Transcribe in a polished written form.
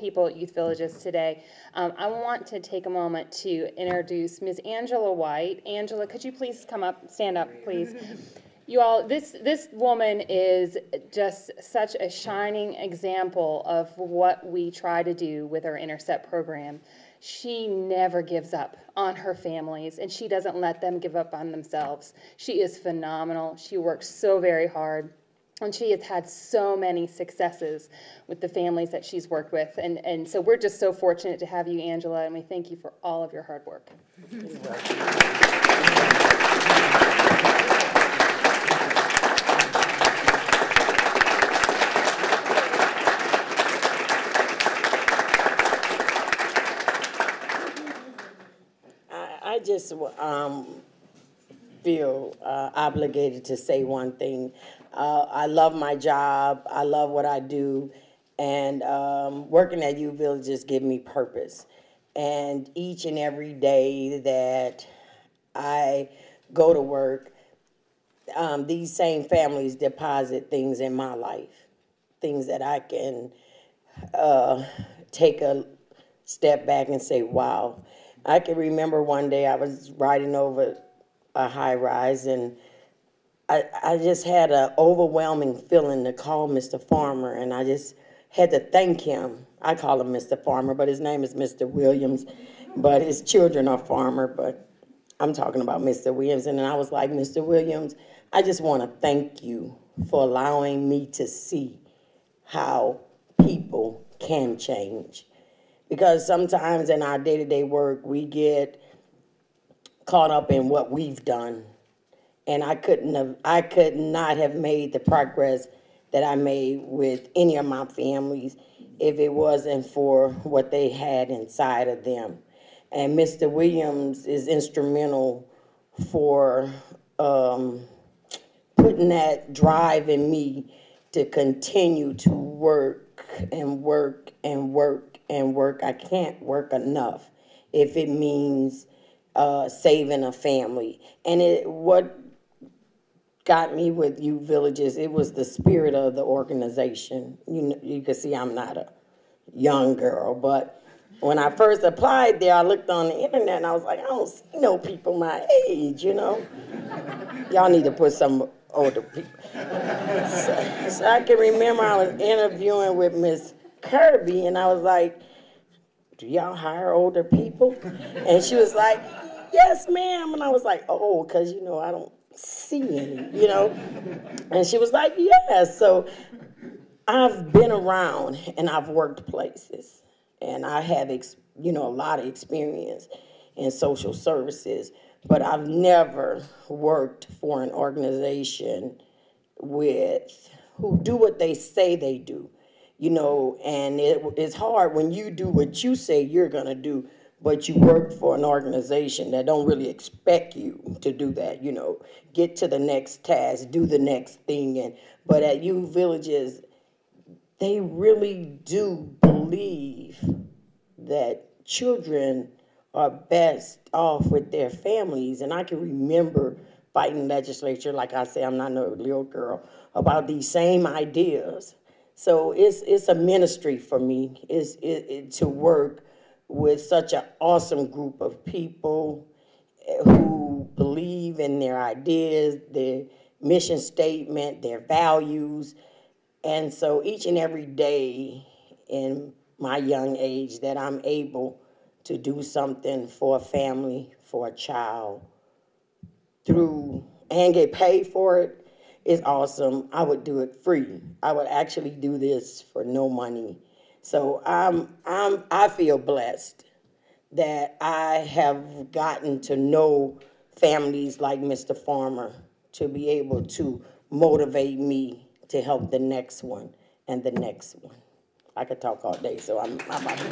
people at Youth Villages today. I want to take a moment to introduce Ms. Angela White. Angela, could you please come up, stand up, please? You all, this woman is just such a shining example of what we try to do with our Intercept program. She never gives up on her families, and she doesn't let them give up on themselves. She is phenomenal. She works so very hard, and she has had so many successes with the families that she's worked with. And so we're just so fortunate to have you, Angela, and we thank you for all of your hard work. I just feel obligated to say one thing. I love my job. I love what I do. And working at Youth Villages gives me purpose. And each and every day that I go to work, these same families deposit things in my life, things that I can take a step back and say, wow. I can remember one day I was riding over a high rise, and I just had an overwhelming feeling to call Mr. Farmer, and I just had to thank him. I call him Mr. Farmer, but his name is Mr. Williams, but his children are Farmer, but I'm talking about Mr. Williams. And I was like, Mr. Williams, I just want to thank you for allowing me to see how people can change. Because sometimes in our day-to-day work, we get caught up in what we've done. And I could not have made the progress that I made with any of my families if it wasn't for what they had inside of them. And Mr. Williams is instrumental for putting that drive in me to continue to work and work and work and work. I can't work enough if it means saving a family. And what got me with Youth Villages, it was the spirit of the organization. You can see I'm not a young girl, but when I first applied there, I looked on the internet and I was like, I don't see no people my age, you know. Y'all need to put some older people. So I can remember I was interviewing with Miss Kirby, and I was like, do y'all hire older people? And she was like, yes, ma'am. And I was like, oh, because, you know, I don't see any, you know. And she was like, yes. So I've been around, and I've worked places, and I have, a lot of experience in social services, but I've never worked for an organization who do what they say they do. You know, and it's hard when you do what you say you're going to do, but you work for an organization that don't really expect you to do that, you know, get to the next task, do the next thing. But at Youth Villages, they really do believe that children are best off with their families. And I can remember fighting legislature, like I say, I'm not no little girl, about these same ideas. So it's a ministry for me to work with such an awesome group of people who believe in their ideas, their mission statement, their values. And so each and every day in my young age that I'm able to do something for a family, for a child, and get paid for it, is awesome. I would do it free. I would actually do this for no money. So I feel blessed that I have gotten to know families like Mr. Farmer to be able to motivate me to help the next one and the next one. I could talk all day, so I'm about to